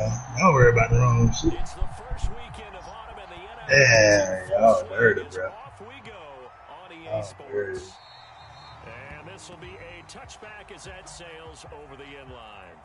Don't worry about the wrong shit. It's the first weekend of autumn and the Yeah, NFL is in full y'all swing dirty, as bro. off we go on EA Y'all dirty. Sports. And this will be a touchback as that sails over the end line.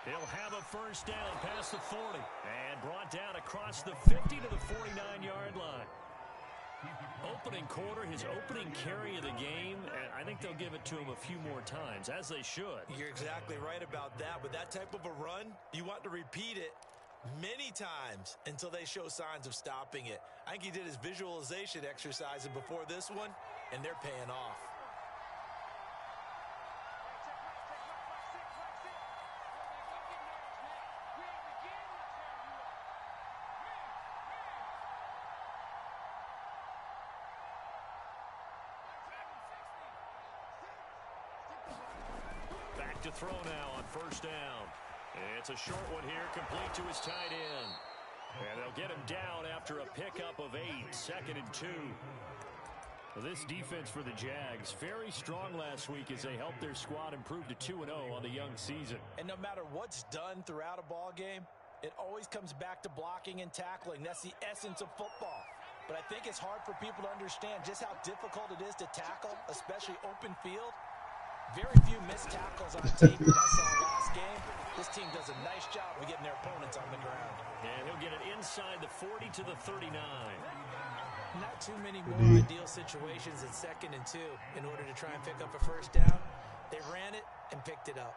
He'll have a first down past the 40 and brought down across the 50 to the 49-yard line. Opening quarter, his opening carry of the game, and I think they'll give it to him a few more times, as they should. You're exactly right about that. With that type of a run, you want to repeat it many times until they show signs of stopping it. I think he did his visualization exercises before this one, and they're paying off. Back to throw now on first down. It's a short one here, complete to his tight end. And they'll get him down after a pickup of 8, 2nd and 2. Well, this defense for the Jags, very strong last week as they helped their squad improve to 2-0 on the young season. And no matter what's done throughout a ball game, it always comes back to blocking and tackling. That's the essence of football. But I think it's hard for people to understand just how difficult it is to tackle, especially open field. Very few missed tackles on tape that I saw last game. This team does a nice job of getting their opponents on the ground. And he'll get it inside the 40 to the 39. Not too many more ideal situations in 2nd and 2 in order to try and pick up a first down. They ran it and picked it up.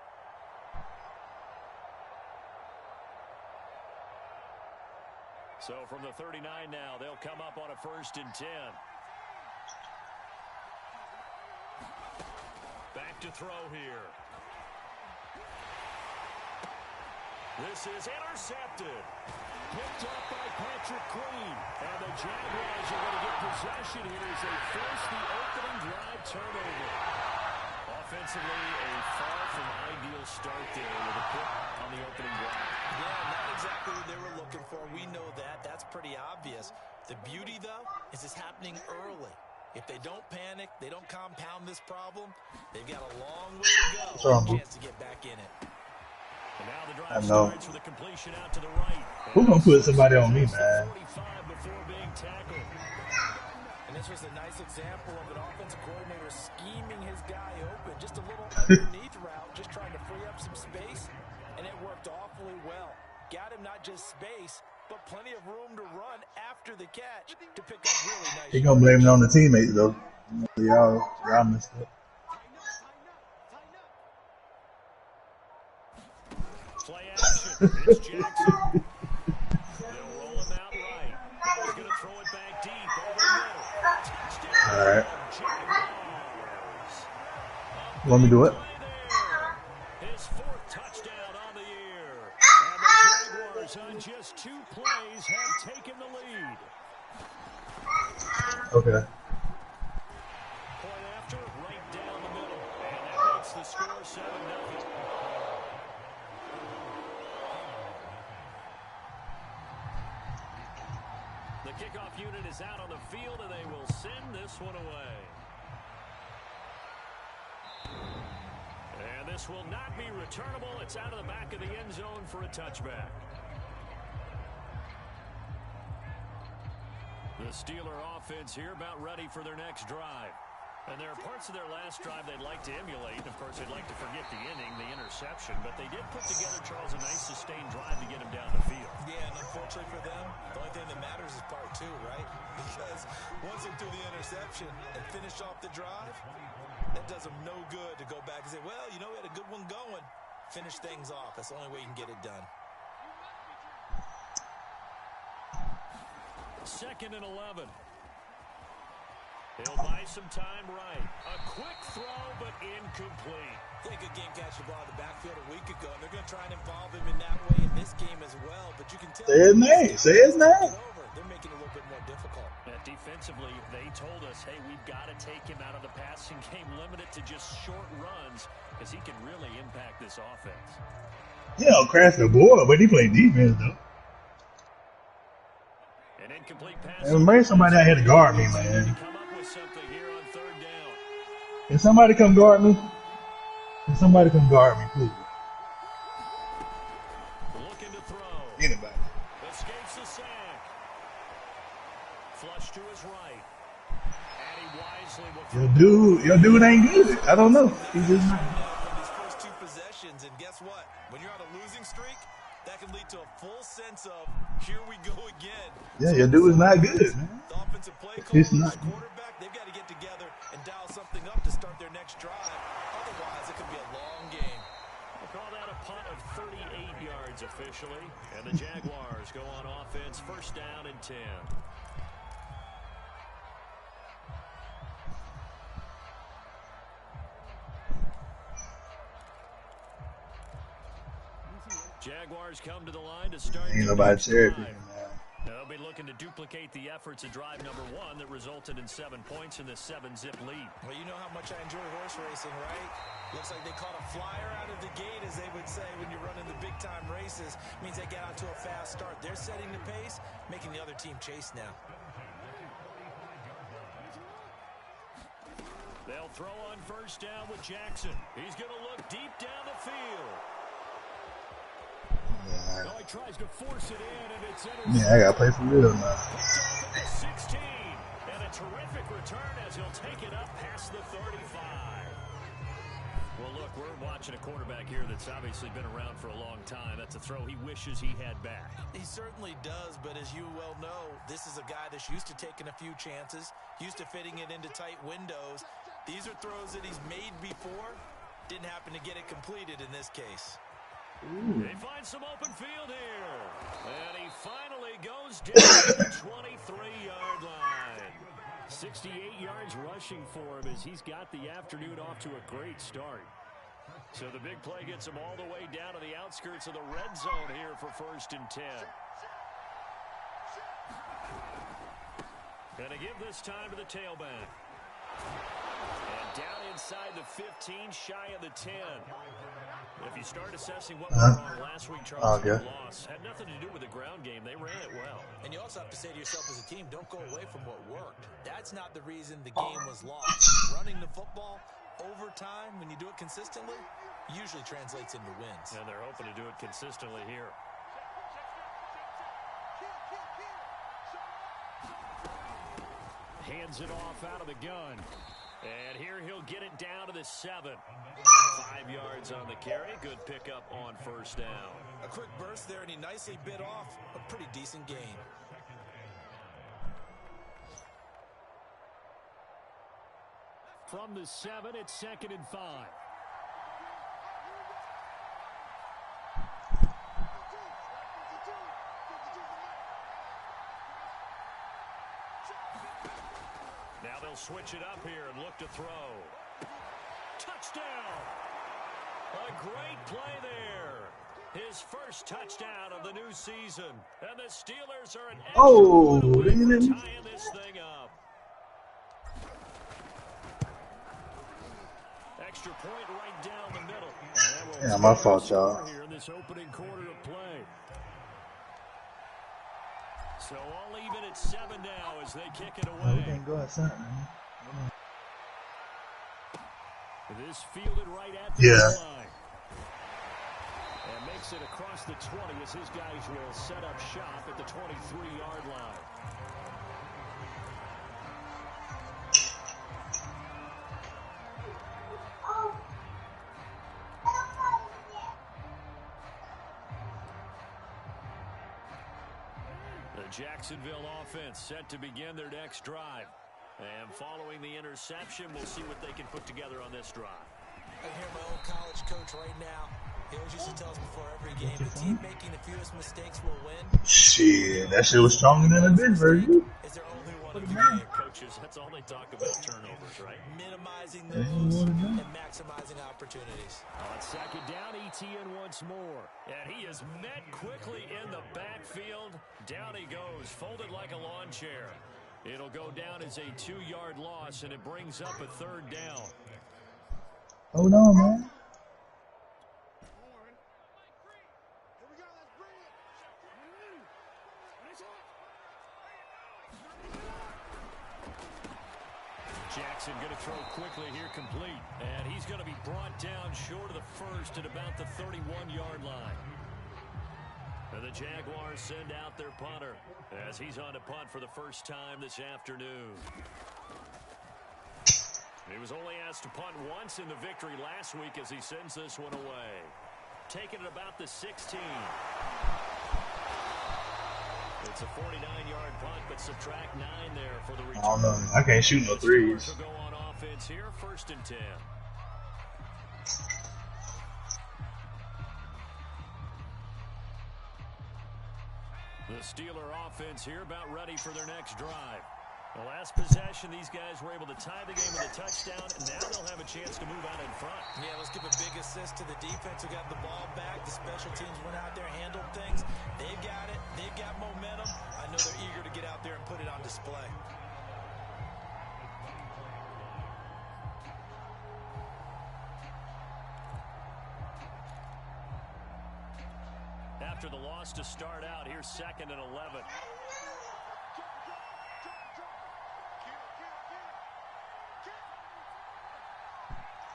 So from the 39 now, they'll come up on a 1st and 10. Back to throw here. This is intercepted. Picked up by Patrick Queen. And the Jaguars are going to get possession here as they force the opening drive turnover. Offensively, a far from ideal start there with a pick on the opening drive. Yeah, not exactly what they were looking for. We know that. That's pretty obvious. The beauty, though, is it's happening early. If they don't panic, they don't compound this problem, they've got a long way to go and a chance to get back in it. And now the I drive know. starts with a completion out to the right. Who gonna put somebody on me, man? 45 before being tackled. And this was a nice example of an offensive coordinator scheming his guy open. Just a little underneath route, just trying to free up some space, and it worked awfully well. Got him not just space, but plenty of room to run after the catch to pick up really nice. He gonna blame it on the teammates though. Y'all messed up. Play action. It's Jackson. They'll roll him out right. Now he's going to throw it back deep over the middle. Touchdown. All right. Jaguars. Want me to do it? His 4th touchdown on the year. And the Jaguars on just 2 plays have taken the lead. Okay. Point after, right down the middle. And that makes the score 7-0. The kickoff unit is out on the field, and they will send this one away. And this will not be returnable. It's out of the back of the end zone for a touchback. The Steeler offense here about ready for their next drive. And there are parts of their last drive they'd like to emulate. Of course, they'd like to forget the inning, the interception. But they did put together, Charles, a nice sustained drive to get him down the field. Yeah, and unfortunately for them, the only thing that matters is part 2, right? Because once they threw the interception and finished off the drive, that does them no good to go back and say, well, you know, we had a good one going. Finish things off. That's the only way you can get it done. 2nd and 11. He'll buy some time right. A quick throw, but incomplete. They could game catch the ball in the backfield a week ago, and they're going to try and involve him in that way in this game as well. But you can tell. Say his name. Say his name. They're making it a little bit more difficult. Defensively, they told us, hey, we've got to take him out of the passing game, limit it to just short runs, because he can really impact this offense. He don't crash the board, but he played defense, though. An incomplete pass. And bring somebody out here to guard me, man. Come up with something here on third down. Can somebody come guard me? Can somebody come guard me, please? Looking to throw. Anybody. Escapes the sack. Flush to his right. And he wisely will. Your dude ain't good. I don't know. He's just not. These first two possessions, and guess what? When you're on a losing streak, that can lead to a full sense of here we go again. Yeah, your dude is not good, man. The offensive play He's coach, not. quarterback, they've got to get together and dial something up to start their next drive. Otherwise, it could be a long game. We'll call that a punt of 38 yards officially. And the Jaguars go on offense, first down and 10. Jaguars come to the line to start. Ain't nobody cherry-picking now. They'll be looking to duplicate the efforts of drive number 1 that resulted in 7 points in the 7-zip lead. Well, you know how much I enjoy horse racing, right? Looks like they caught a flyer out of the gate, as they would say when you're running the big-time races. Means they get out to a fast start. They're setting the pace, making the other team chase now. They'll throw on first down with Jackson. He's going to look deep down the field. Yeah, Oh, he tries to force it in, and it's I gotta play for real now. picked off at the 16. And a terrific return as he'll take it up past the 35. Well, look, we're watching a quarterback here that's obviously been around for a long time. That's a throw he wishes he had back. He certainly does, but as you well know, this is a guy that's used to taking a few chances, used to fitting it into tight windows. These are throws that he's made before. Didn't happen to get it completed in this case. They find some open field here. And he finally goes down to the 23-yard line. 68 yards rushing for him as he's got the afternoon off to a great start. So the big play gets him all the way down to the outskirts of the red zone here for first and 10. Gonna give this time to the tailback. And down inside the 15, shy of the 10. If you start assessing what went wrong last week, Charles, loss had nothing to do with the ground game. They ran it well. And you also have to say to yourself as a team, don't go away from what worked. That's not the reason the game was lost. Running the football over time, when you do it consistently, usually translates into wins. And they're hoping to do it consistently here. Hands it off out of the gun. And here he'll get it down to the 7. 5 yards on the carry. Good pickup on first down. A quick burst there, and he nicely bit off a pretty decent gain. From the 7, it's 2nd and 5. Now they'll switch it up here and look to throw. Touchdown! A great play there. His first touchdown of the new season. And the Steelers are an extra tying this thing up. Extra point right down the middle. Yeah, my fault, y'all. Here in this opening quarter of play. So all even at 7 now as they kick it away. We can't go outside, man. This fielded right at the line. And makes it across the 20 as his guys will set up shop at the 23-yard line. Jacksonville offense set to begin their next drive. And following the interception, we'll see what they can put together on this drive. I hear my old college coach right now. He always used to tell us before every game, the team making the fewest mistakes will win. Shit, that shit was stronger than the bench version. Is their only one of the game. Coaches, that's all they talk about, turnovers, right? Minimizing those and maximizing opportunities. On second down, ETN once more. And he is met quickly in the backfield. Down he goes, folded like a lawn chair. It'll go down as a 2-yard loss, and it brings up a third down. Hold on, man. Jackson going to throw quickly here, complete. And he's going to be brought down short of the first at about the 31-yard line. And the Jaguars send out their punter as he's on to punt for the first time this afternoon. He was only asked to punt once in the victory last week as he sends this one away. Taking it about the 16. It's a 49-yard punt, but subtract 9 there for the return. I don't know. I can't shoot no threes. Go on offense here, 1st and 10. The Steeler offense here about ready for their next drive. The last possession, these guys were able to tie the game with a touchdown, and now they'll have a chance to move out in front. Yeah, let's give a big assist to the defense who got the ball back. The special teams went out there, handled things. They've got it. They've got momentum. I know they're eager to get out there and put it on display. After the loss to start out, here's 2nd and 11.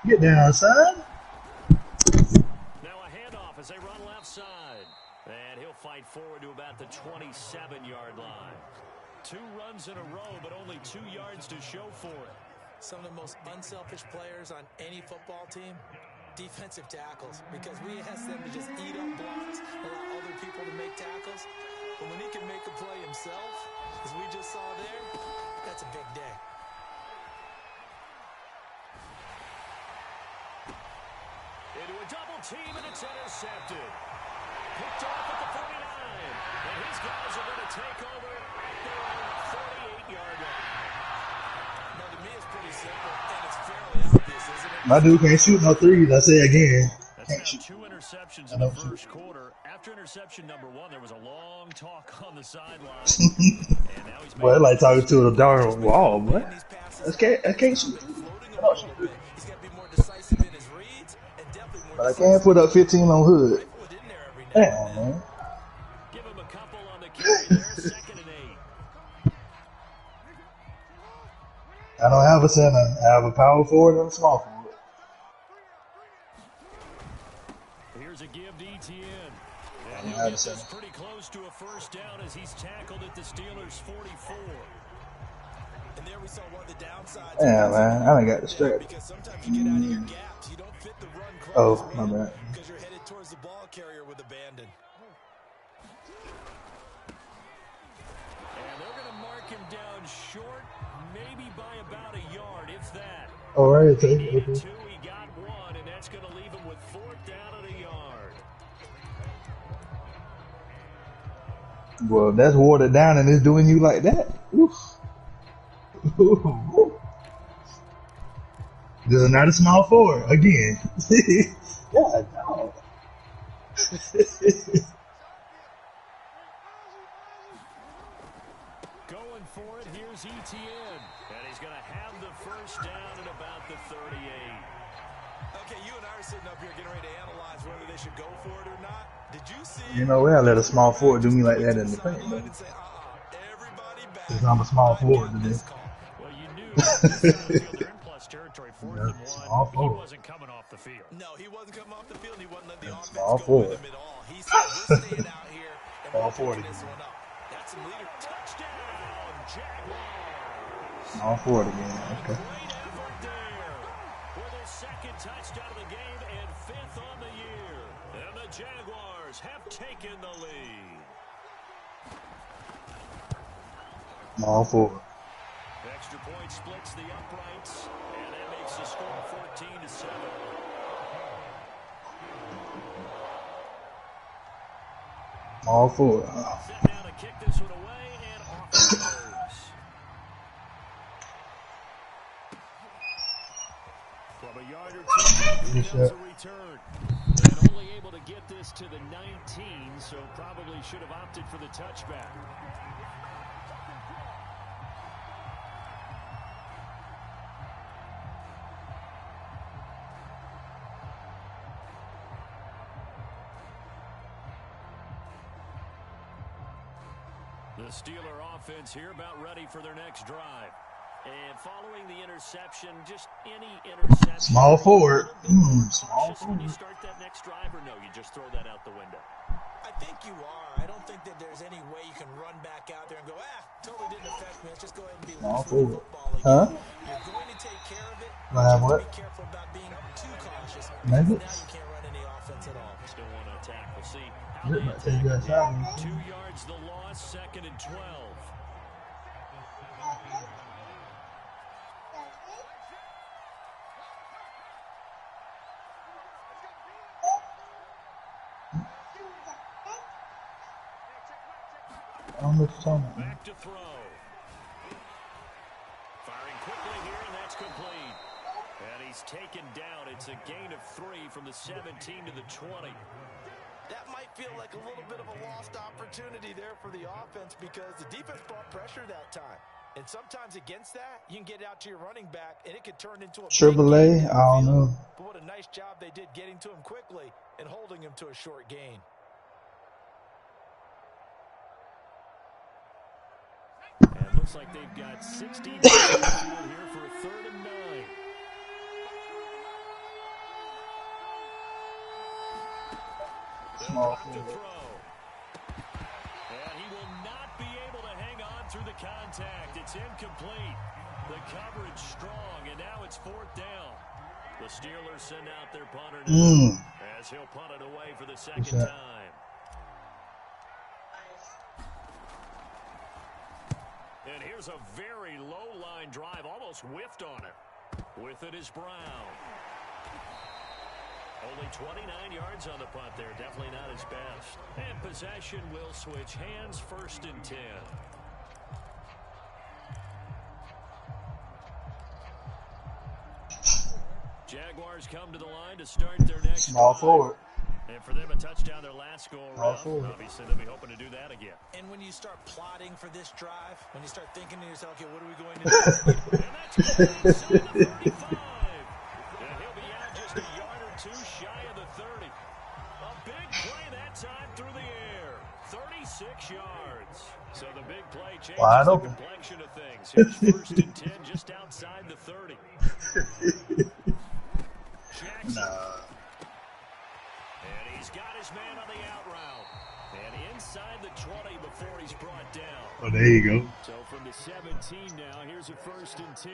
Get down, son. Now a handoff as they run left side. And he'll fight forward to about the 27-yard line. 2 runs in a row, but only 2 yards to show for it. Some of the most unselfish players on any football team, defensive tackles, because we ask them to just eat up blocks, allow other people to make tackles. But when he can make a play himself, as we just saw there, that's a big day. Into a double team, and it's intercepted. Picked off at the 49. And his guys are going to take over at their own 48-yard line. Now, to me, it's pretty simple, and it's fairly obvious, isn't it? My dude can't shoot no threes. I say again. That's now 2 interceptions in the first quarter. After interception number 1, there was a long talk on the sideline. And now he's Boy, I like talking to a darn wall, boy. I can't shoot. He's got to be more decisive in his reads and definitely more But I can't put up 15 on hood. Damn, man. Give him a couple on the carry there, 2nd and 8. I don't have a center. I have a power forward and a small forward. Here's a give to ETN. And he'll get this pretty close to a first down as he's tackled at the Steelers' 44. And there we saw one of the downsides. Yeah, man. I done got distracted. Because sometimes you get out of your gaps. You don't fit the run cross. Oh, my bad. Because you're headed towards the ball carrier with abandon. And they're going to mark him down short, maybe by about a yard, if that. All right, He okay. needed 2, he got 1, and that's going to leave him with 4th down and a yard. Well, that's watered down and it's doing you like that. Oof. This is not a small forward again. Yeah, no. Going for it, here's ETN. And he's going to have the first down at about the 38. Okay, you and I are sitting up here getting ready to analyze whether they should go for it or not. Did you see? You know, well, let a small forward do me like that in the paint. Everybody back. Because I'm a small forward today. Well, you knew they're in plus territory, 4th and 1. He wasn't coming off the field. No, he wasn't coming off the field. He wasn't letting the offense small go forward. with him at all. He said, we're staying out here and Small we're forward picking this again. one up. That's some leader. Touchdown, Jaguars. Small forward again. Okay. Great effort there. With his 2nd touchdown of the game and 5th on the year. And the Jaguars have taken the lead. Small forward. Extra point splits the uprights, and that makes the score 14-7. All for it. Set down to kick this one away, and off it goes. From a yard or two, he does a return. And only able to get this to the 19, so probably should have opted for the touchback. The Steeler offense here about ready for their next drive. And following the interception, just any interception. Small forward. Small When you forward. start that next drive, or no, you just throw that out the window? I think you are. I don't think that there's any way you can run back out there and go, totally didn't affect me. Let's just go ahead and be Small loose with the forward. football again. Huh? You're going to take care of it. Do I You have have what? to be careful about being too cautious. Maybe. Now you can't run any offense at all. Still want to attack. We'll see how Shit, they might take you attack. outside. 2 yards the loss, 2nd and 12. I don't know what you're talking about. Back to throw. Firing quickly here, and that's complete. And he's taken down. It's a gain of 3 from the 17 to the 20. That might feel like a little bit of a lost opportunity there for the offense because the defense brought pressure that time. And sometimes against that, you can get out to your running back, and it could turn into a Triple A? I don't know. But what a nice job they did getting to him quickly and holding him to a short gain. And looks like they've got 16 in the field here for a 3rd and 9. Small To forward. throw. And he will not be able to hang on through the contact. It's incomplete. The coverage strong, and now it's 4th down. The Steelers send out their punter now as he'll punt it away for the 2nd time. And here's a very low line drive, almost whiffed on it. With it is Brown. Only 29 yards on the punt there. Definitely not his best. And possession will switch hands, 1st and 10. Jaguars come to the line to start their next Small drive. forward. And for them, a touchdown their last go around. Obviously, they'll be hoping to do that again. And when you start plotting for this drive, when you start thinking to yourself, okay, what are we going to do? And that's good inside the 35. And he'll be out just a yard or 2 shy of the 30. A big play that time through the air. 36 yards. So the big play changes the complexion of things. Here's 1st and 10 just outside the 30. Jackson. And he's got his man on the out route. And inside the 20 before he's brought down. Oh, there you go. So from the 17 now, here's a 1st and 10.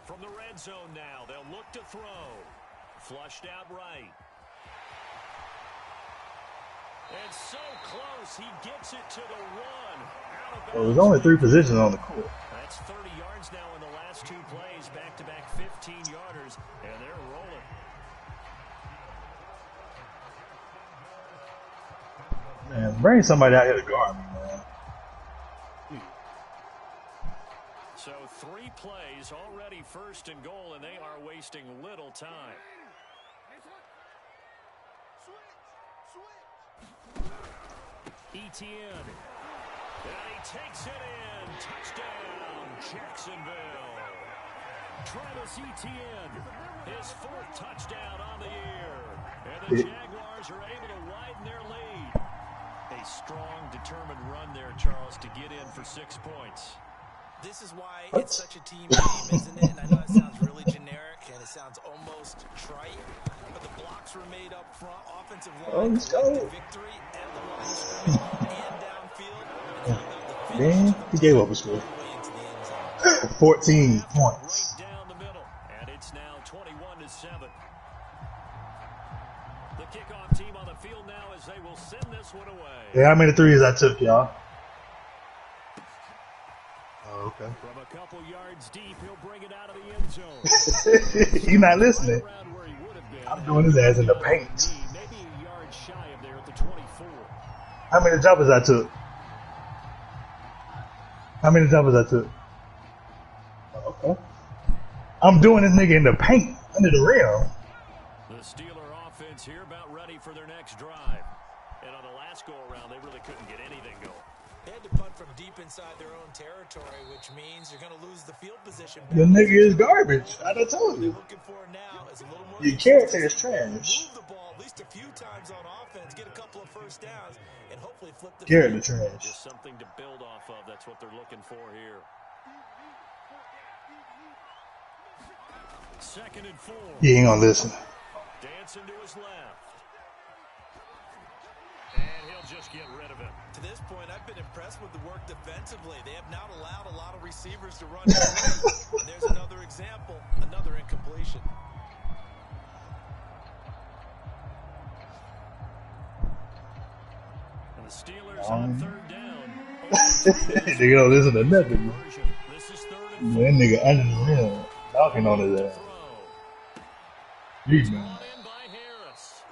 From the red zone now, they'll look to throw. Flushed out right. And so close, he gets it to the 1. Well, there's only 3 positions on the court. That's 30 yards now in the last 2 plays, back-to-back 15-yarders, and they're rolling. Man, bring somebody out here to guard me, man. So 3 plays, already 1st and goal, and they are wasting little time. Etienne. And he takes it in. Touchdown, Jacksonville. Travis Etienne, his 4th touchdown on the year. And the Jaguars are able to widen their lead. A strong, determined run there, Charles, to get in for 6 points. This is why it's such a team game, isn't it? And I know it sounds really generic and it sounds almost trite, but the blocks were made up front, offensive line, collective victory at the line of scrimmage and downfield. Man, he gave up a score. 14 points. Right down the middle, and it's now 21-7. The kickoff team on the field now as they will send this one away. Yeah, how many threes I took, y'all? Okay. From a couple yards deep, he'll bring it out of the end zone. You're not listening. Right around where he would have been. I'm doing his ass in the paint. Maybe a yard shy of there at the 24. How many jumpers I took? How many jumpers I took? Okay. I'm doing this nigga in the paint, under the rim. The Steeler offense here about ready for their next drive. And on the last go-around, they really couldn't get anything going. They had to punt from deep inside their own territory, which means you're going to lose the field position. The nigga is garbage. I done told you. Looking for now is a little more. Your character is trash. Move the ball at least a few times on offense, get a couple of first downs, and hopefully flip the Character field. trash. Just something to build off of. That's what they're looking for here. 2nd and 4. He ain't gonna listen. Dancing to his left. And he'll just get rid of it. To this point, I've been impressed with the work defensively. They have not allowed a lot of receivers to run. And there's another example, another incompletion. And the Steelers on 3rd down. Nigga don't listen to nothing. This is 3rd and 4. That nigga under the rim, knocking on his ass. Read, man. Brought in by Harris.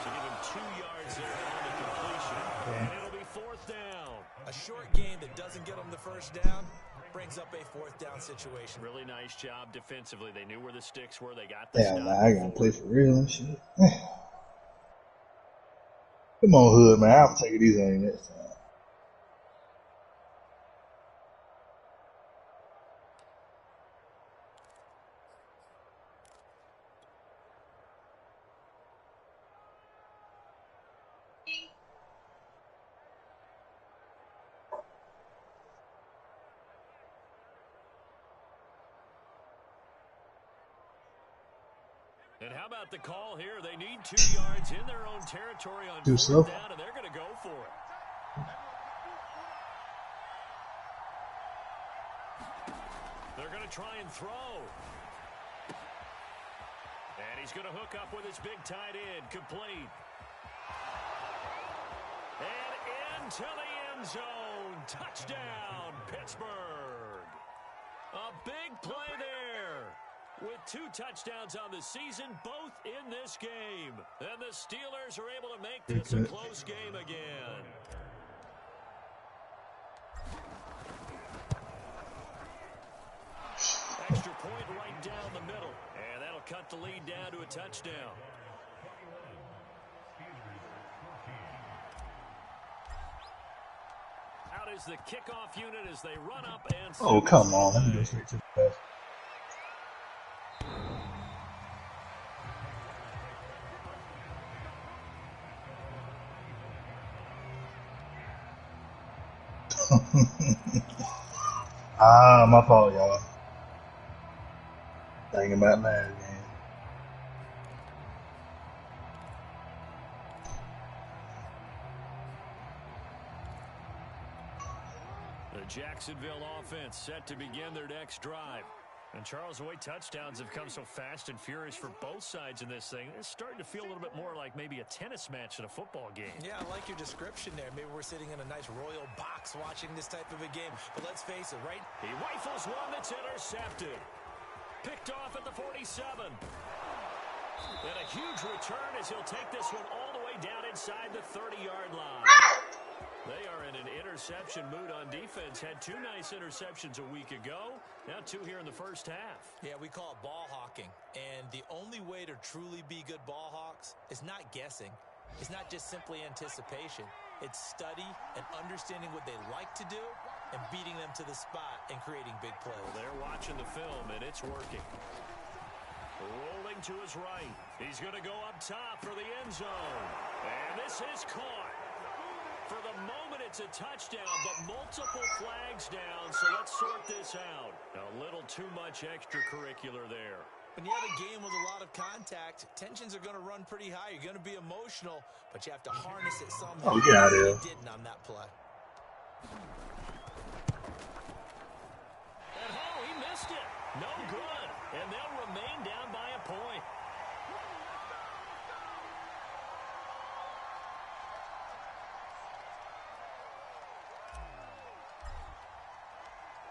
To give him 2 yards there on the completion. And it'll be 4th down. A short game that doesn't get them the first down brings up a 4th down situation. Really nice job defensively. They knew where the sticks were. They got the Damn, stop. man, I gotta play for real and shit. Come on, Hood, man. I'll take it easy on you next time. And how about the call here? They need 2 yards in their own territory on 4th down, and they're going to go for it. They're going to try and throw. And he's going to hook up with his big tight end, complete. And into the end zone. Touchdown, Pittsburgh. A big play there. With 2 touchdowns on the season, both in this game. And the Steelers are able to make this a close game again. Extra point right down the middle. And that'll cut the lead down to a touchdown. Out is the kickoff unit as they run up and... Oh, come on. Let me go straight to the pass. My fault, y'all. Thinking about mad again. The Jacksonville offense set to begin their next drive. And Charles, the way touchdowns have come so fast and furious for both sides in this thing, it's starting to feel a little bit more like maybe a tennis match in a football game. Yeah, I like your description there. Maybe we're sitting in a nice royal box watching this type of a game. But let's face it, right? He rifles one that's intercepted. Picked off at the 47. And a huge return as he'll take this one all the way down inside the 30-yard line. They are in an interception mood on defense. Had 2 nice interceptions a week ago. Now 2 here in the first half. Yeah, we call it ball hawking. And the only way to truly be good ball hawks is not guessing. It's not just simply anticipation. It's study and understanding what they like to do and beating them to the spot and creating big plays. Well, they're watching the film, and it's working. Rolling to his right. He's going to go up top for the end zone. And this is caught. For the moment, it's a touchdown, but multiple flags down, so let's sort this out. A little too much extracurricular there. When you have a game with a lot of contact, tensions are going to run pretty high. You're going to be emotional, but you have to harness it somehow. Oh, get out of here. He didn't on that play. And he missed it. No good. And they'll remain down by a point.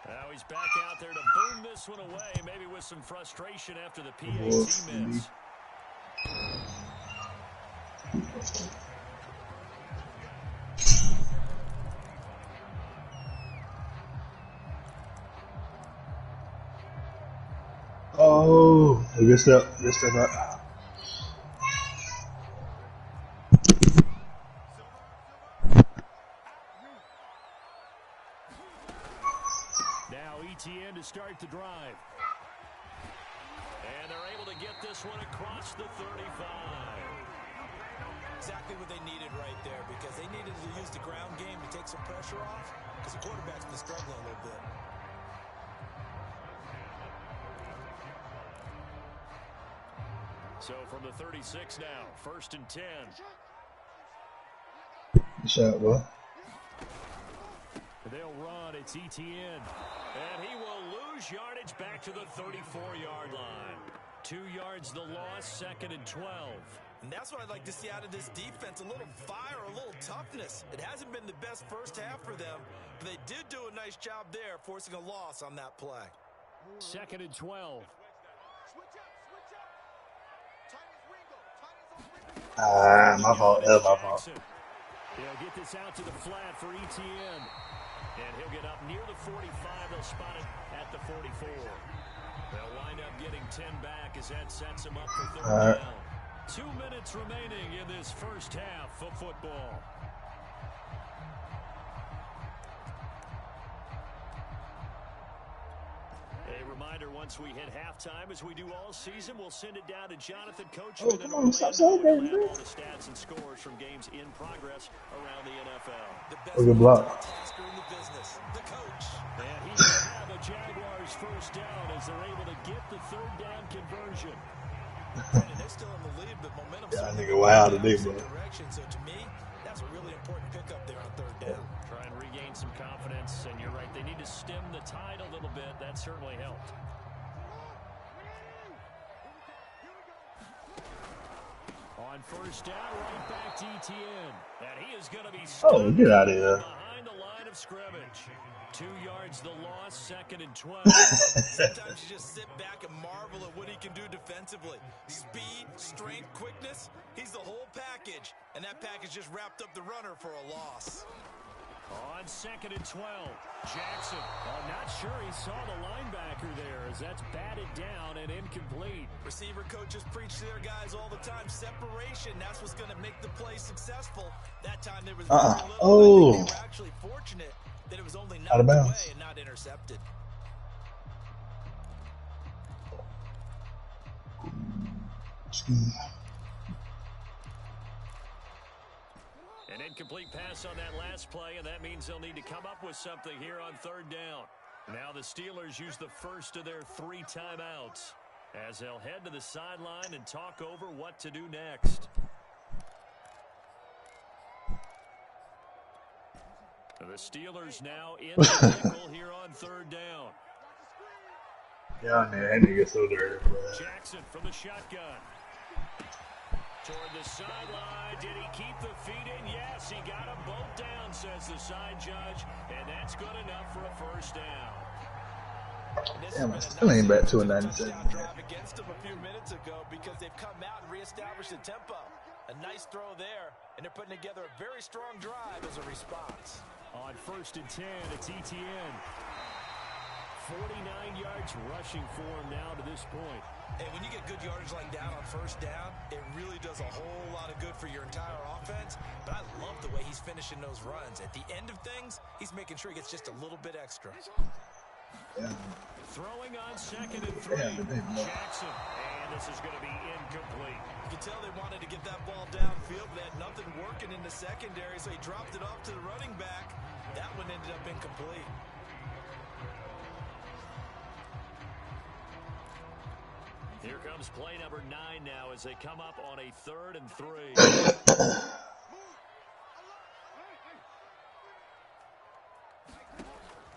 Now he's back out there to boom this one away, maybe with some frustration after the PAT miss. Oh, good step out. Now ETN to start the drive. And they're able to get this one across the 35. Exactly what they needed right there, because they needed to use the ground game to take some pressure off, because the quarterback's been struggling a little bit. So from the 36 now, 1st and 10. Good shot, boy. They'll run. It's ETN. And he will lose yardage back to the 34-yard line. 2 yards the loss, 2nd and 12. And that's what I'd like to see out of this defense, a little fire, a little toughness. It hasn't been the best first half for them, but they did do a nice job there, forcing a loss on that play. 2nd and 12. My fault. That's my fault. He'll get this out to the flat for ETN. And he'll get up near the 45. They'll spot it at the 44. They'll wind up getting 10 back as that sets them up for 3rd down. 2 minutes remaining in this first half of football. A reminder, once we hit halftime, as we do all season, we'll send it down to Jonathan Coachman. Oh, come on, stop celebrating, all the stats and scores from games in progress around the NFL. The best good block. tasker in the business, the coach. And he will have a Jaguars first down as they're able to get the 3rd down conversion. And they're still in the lead, but momentum. Yeah, nigga, wow today, bro. So to me, that's a really important pickup there on 3rd down. Try and regain some confidence, and you're right, they need to stem the tide a little bit. That certainly helped. On 1st down, right back to ETN. And he is going to be Oh, get out of here. behind the line of scrimmage. 2 yards the loss, 2nd and 12. Sometimes you just sit back and marvel at what he can do defensively. Speed, strength, quickness, he's the whole package. And that package just wrapped up the runner for a loss. On 2nd and 12, Jackson. I'm not sure he saw the linebacker there as that's batted down and incomplete. Receiver coaches preach to their guys all the time. Separation, that's what's going to make the play successful. That time there was very little. Oh. They were actually fortunate that it was only Out of knocked bounds. away and not intercepted. An incomplete pass on that last play, and that means they'll need to come up with something here on 3rd down. Now the Steelers use the first of their 3 timeouts as they'll head to the sideline and talk over what to do next. The Steelers now in the nickel here on 3rd down. Yeah, man, that nigga so dirty, bro. Jackson from the shotgun. Toward the sideline. Did he keep the feet in? Yes, he got them both down, says the side judge. And that's good enough for a 1st down. Damn, I still ain't back to a 97. Drive against them a few minutes ago because they've come out and reestablished the tempo. A nice throw there, and they're putting together a very strong drive as a response. On 1st and 10, it's ETN. 49 yards rushing for him now to this point. Hey, when you get good yardage like that on 1st down, it really does a whole lot of good for your entire offense. But I love the way he's finishing those runs. At the end of things, he's making sure he gets just a little bit extra. Yeah. Throwing on 2nd and 3. Jackson. And this is going to be incomplete. You can tell they wanted to get that ball downfield, but they had nothing working in the secondary, so he dropped it off to the running back. That one ended up incomplete. Here comes play number 9 now as they come up on a 3rd and 3.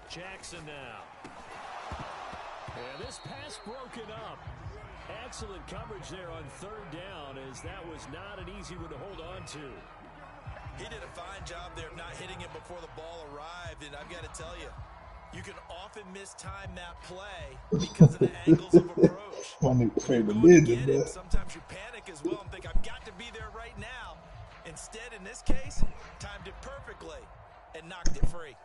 Jackson now. And this pass broken up. Excellent coverage there on 3rd down as that was not an easy one to hold on to. He did a fine job there of not hitting it before the ball arrived, and I've got to tell you, You can often mistime that play because of the angles of approach. My nigga When you're afraid to going to bend get it, him, but sometimes you panic as well and think, I've got to be there right now. Instead, in this case, timed it perfectly and knocked it free.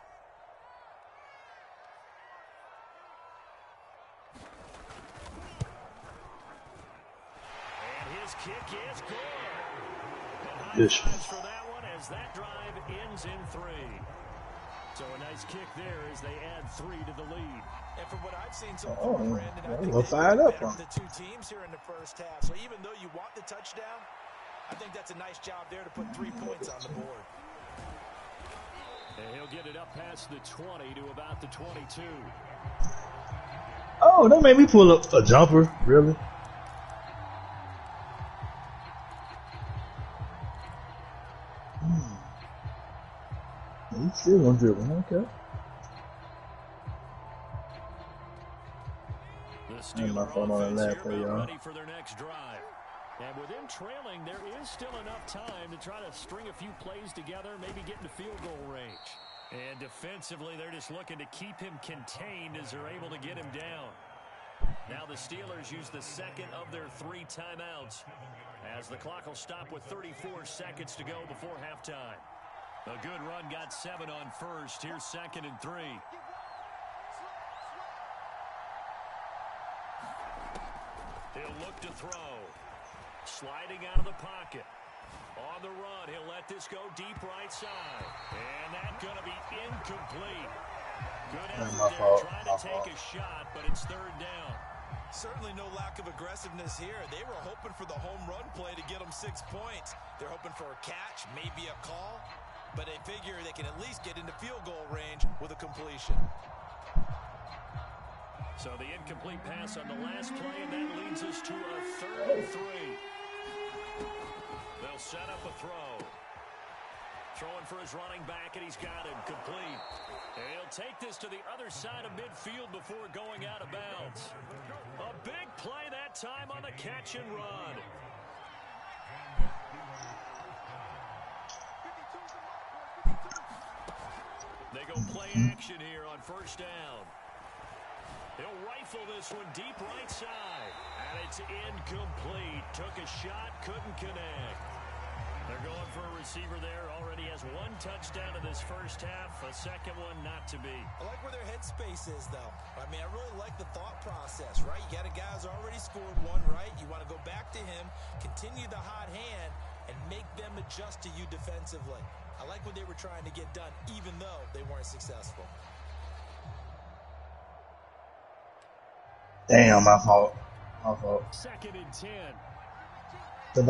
And his kick is good. And high Yes. fives for that one as that drive ends in 3. So a nice kick there as they add 3 to the lead. And from what I've seen so far, Brandon, I think we're they've fired been up better on of the two teams here in the first half. So even though you want the touchdown, I think that's a nice job there to put 3 points on the board. And he'll get it up past the 20 to about the 22. oh, that made me pull up a jumper. Really? He's still gonna dribble. Okay. The And my Steeler phone on the offense lap here there, about y'all. ready for their next drive. And with them trailing, there is still enough time to try to string a few plays together, maybe get into field goal range. And defensively, they're just looking to keep him contained as they're able to get him down. Now the Steelers use the second of their 3 timeouts as the clock will stop with 34 seconds to go before halftime. A good run got 7 on first. Here's 2nd and 3. He'll look to throw. Sliding out of the pocket. On the run, he'll let this go deep right side. And that's going to be incomplete. Good effort there trying to take a shot, but it's 3rd down. Certainly no lack of aggressiveness here. They were hoping for the home run play to get them 6 points. They're hoping for a catch, maybe a call, but they figure they can at least get into field goal range with a completion. So the incomplete pass on the last play, and that leads us to a 3rd and 3. They'll set up a throw. Throwing for his running back, and he's got him complete. And he'll take this to the other side of midfield before going out of bounds. A big play that time on the catch and run. They go play action here on 1st down. He'll rifle this one deep right side. And it's incomplete. Took a shot, couldn't connect. They're going for a receiver there. Already has 1 touchdown in this first half. A second one not to be. I like where their headspace is, though. I mean, I really like the thought process, right? You got a guy who's already scored 1, right? You want to go back to him, continue the hot hand, and make them adjust to you defensively. I like what they were trying to get done, even though they weren't successful. Damn, my fault. My fault. 2nd and 10. They'll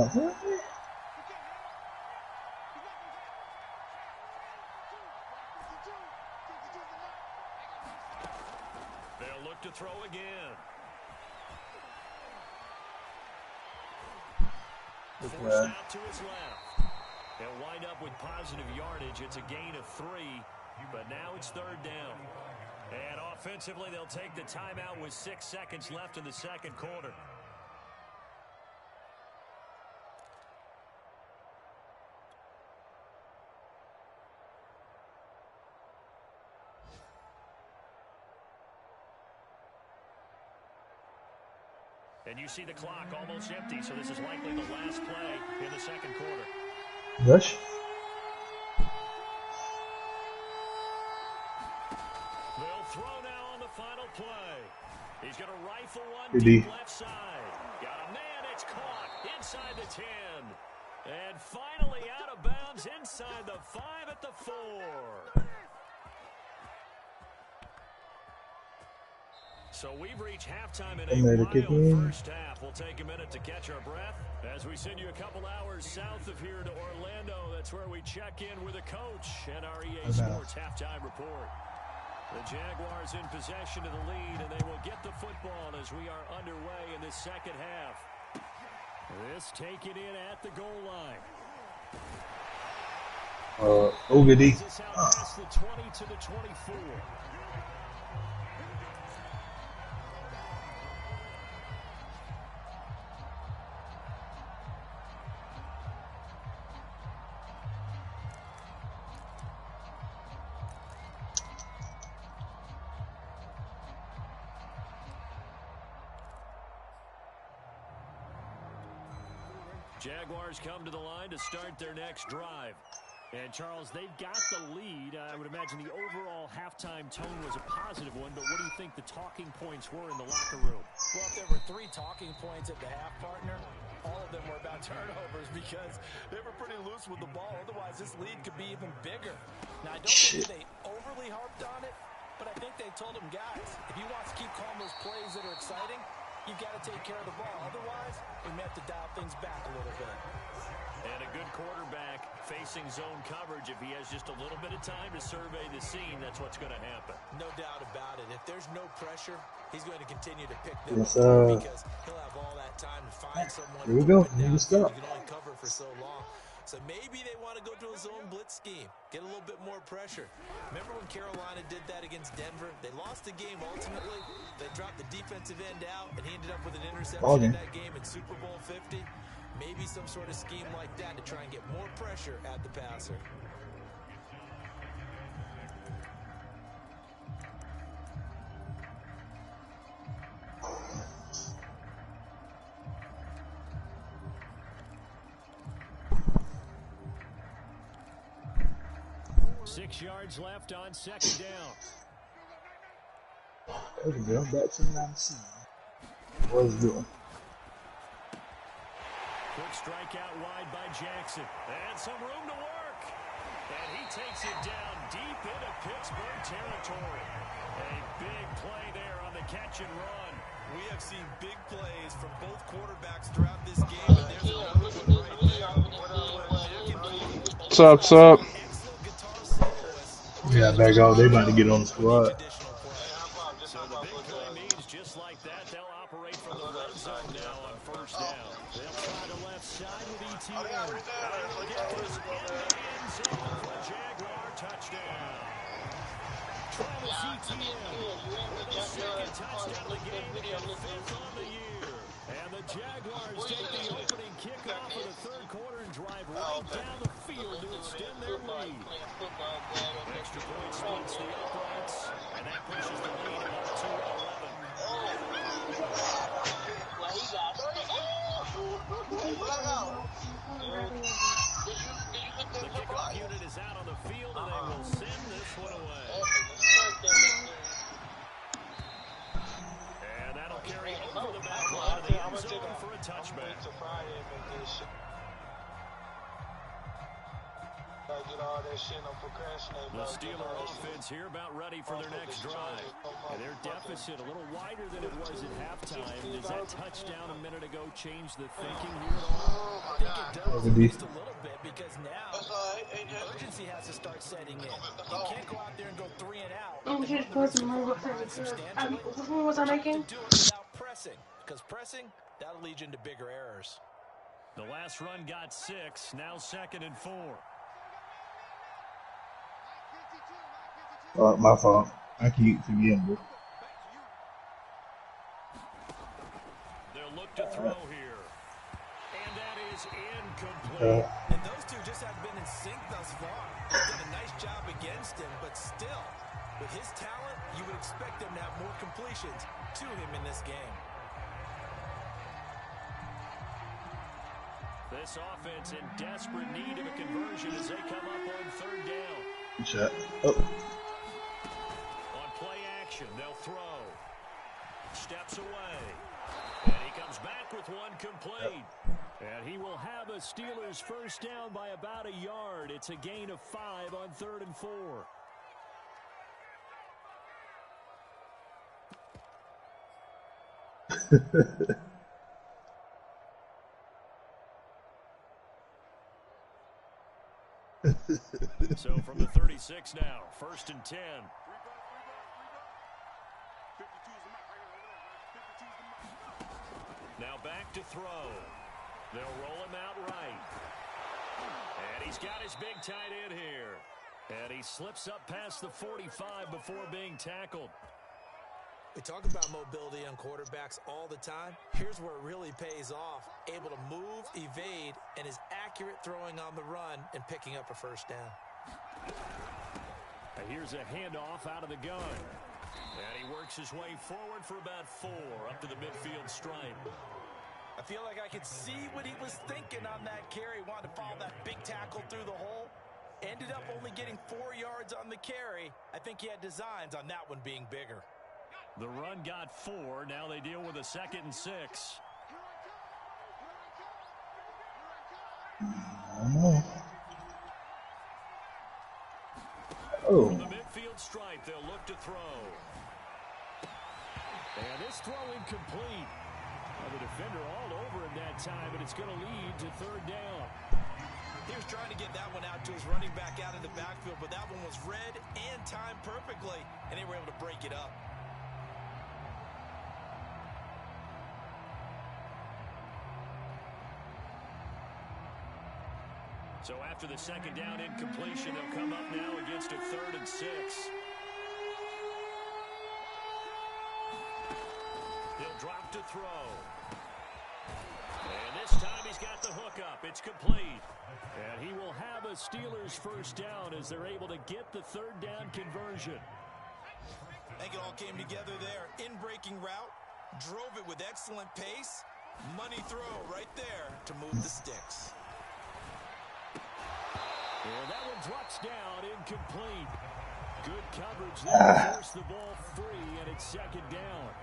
look to throw again. Forced out to his left. He'll wind up with positive yardage. It's a gain of 3, but now it's 3rd down. And offensively, they'll take the timeout with 6 seconds left in the second quarter. And you see the clock almost empty, so this is likely the last play in the second quarter. Rush. They'll throw now on the final play. He's going to rifle one deep left side. Got a man, it's caught inside the 10. And finally out of bounds inside the 5 at the 4. So we've reached halftime in a wild first half. We'll take a minute to catch our breath as we send you a couple hours south of here to Orlando. That's where we check in with a coach and our EA Sports halftime report. The Jaguars in possession of the lead, and they will get the football as we are underway in this second half. This taken in at the goal line. Ogedy. This out past the 20 to the 24. Jaguars come to the line to start their next drive. And, Charles, they've got the lead. I would imagine the overall halftime tone was a positive one, but what do you think the talking points were in the locker room? Well, if there were 3 talking points at the half, partner, all of them were about turnovers because they were pretty loose with the ball. Otherwise, this lead could be even bigger. Now, I don't think they overly harped on it, but I think they told him, guys, if he wants to keep calling those plays that are exciting, you've got to take care of the ball. Otherwise, we may have to dial things back a little bit. And a good quarterback facing zone coverage. If he has just a little bit of time to survey the scene, that's what's going to happen. No doubt about it. If there's no pressure, he's going to continue to pick them Yes, up because he'll have all that time to find someone. Here we go. You Stop. can only cover for so long. So maybe they want to go to a zone blitz scheme, get a little bit more pressure. Remember when Carolina did that against Denver? They lost the game ultimately. They dropped the defensive end out, and he ended up with an interception in that game in Super Bowl 50. Maybe some sort of scheme like that to try and get more pressure at the passer. Six yards left on second down. There we go. Back to the scene. What is doing? Quick strike out wide by Jackson. And some room to work. And he takes it down deep into Pittsburgh territory. A big play there on the catch and run. We have seen big plays from both quarterbacks throughout this game. And there's another one right there. What's up, what's up? Yeah, back off. They about to get on the squad. So the big play means just like that, they'll operate from the red zone now on first down. They'll try the left side with ETN. And they'll get this in the end zone for a Jaguar touchdown. Travis ETN with his second touchdown of the game and 5th on the year. And the Jaguars take the opening kickoff of the third quarter and drive right down the field to extend their lead. Extra point splits the uprights, and that pushes the lead up to 11. The kickoff unit is out on the field, and they will send this one away. And that'll carry over the back line of the end zone for a touchback. The Steeler offense here about ready for their next drive. And their deficit a little wider than it was at halftime. Does that touchdown a minute ago change the thinking here at all? I think it does just a little bit because now the urgency has to start setting in. You can't go out there and go 3 and out. What was I making? To do it without pressing, because pressing, that'll lead you into bigger errors. The last run got 6, now 2nd and 4. My fault. I keep forgetting this. They'll look to throw here. And that is incomplete. And those two just have been in sync thus far. They've done a nice job against him, but still, with his talent, you would expect them to have more completions to him in this game. This offense in desperate need of a conversion as they come up on 3rd down. Shut up. On play action, they'll throw. Steps away. And he comes back with one complete. And he will have a Steelers first down by about a yard. It's a gain of 5 on 3rd and 4. So from the 36 now, 1st and 10. Now back to throw. They'll roll him out right. And he's got his big tight end here. And he slips up past the 45 before being tackled. We talk about mobility on quarterbacks all the time. Here's where it really pays off. Able to move, evade, and is accurate throwing on the run and picking up a first down. And here's a handoff out of the gun. And he works his way forward for about 4 up to the midfield stripe. I feel like I could see what he was thinking on that carry. Wanted to follow that big tackle through the hole. Ended up only getting 4 yards on the carry. I think he had designs on that one being bigger. The run got 4. Now they deal with a 2nd and 6. Oh. From the midfield stripe, they'll look to throw. And this throw incomplete. The defender all over him that time, but it's going to lead to 3rd down. He was trying to get that one out to his running back out of the backfield, but that one was read and timed perfectly, and they were able to break it up. So after the 2nd down incompletion, they'll come up now against a 3rd and 6. He'll drop to throw. And this time he's got the hook up. It's complete. And he will have a Steelers 1st down as they're able to get the 3rd down conversion. I think it all came together there. In-breaking route, drove it with excellent pace. Money throw right there to move the sticks. And that one drops down, incomplete. Good coverage there, force the ball free, and it's 2nd down.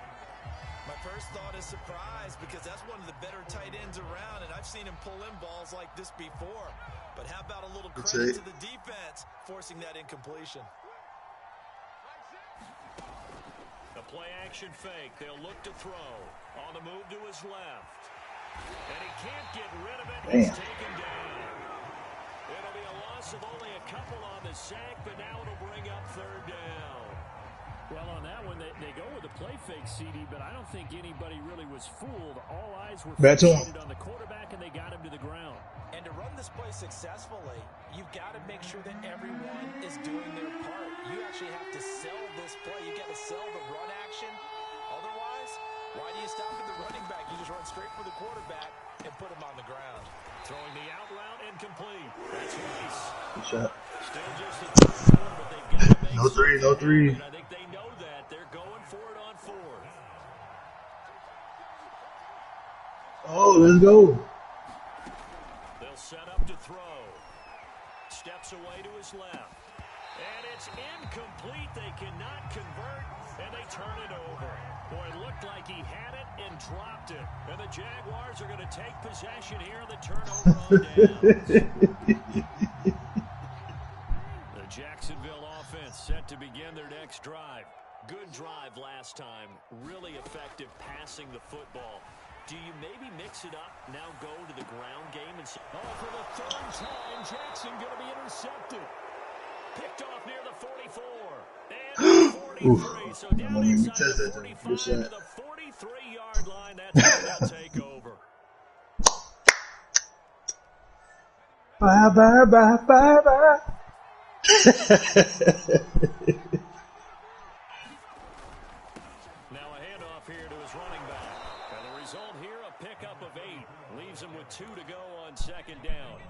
My first thought is surprise because that's one of the better tight ends around, and I've seen him pull in balls like this before. But how about a little credit to the defense forcing that incompletion? A play-action fake. They'll look to throw. On the move to his left. And he can't get rid of it. He's taken down. It'll be a loss of only a couple on the sack, but now it'll bring up 3rd down. Well, on that one, they go with a play fake, CD, but I don't think anybody really was fooled. All eyes were fixated on the quarterback, and they got him to the ground. And to run this play successfully, you've got to make sure that everyone is doing their part. You actually have to sell this play. You've got to sell the run action. Otherwise, why do you stop at the running back? You just run straight for the quarterback and put him on the ground. Throwing the out route incomplete. That's Rice. Good shot. Still just a 3rd down, but they've got to make No three, no three. I think they know that. They're going for it on 4th. Oh, let's go. They'll set up to throw. Steps away to his left. And it's incomplete. They cannot convert, and they turn it over. Boy, it looked like he had it and dropped it. And the Jaguars are going to take possession here on the turnover on downs. The Jacksonville offense set to begin their next drive. Good drive last time. Really effective passing the football. Do you maybe mix it up, now go to the ground game? And for the 3rd time, Jackson going to be intercepted. Picked off near the 44. And the 43. So down inside the 45 to the 43-yard line. That's where they'll take over. Bye, bye, bye, bye, bye. Now a handoff here to his running back. And the result here, a pickup of 8. Leaves him with 2 to go on 2nd down.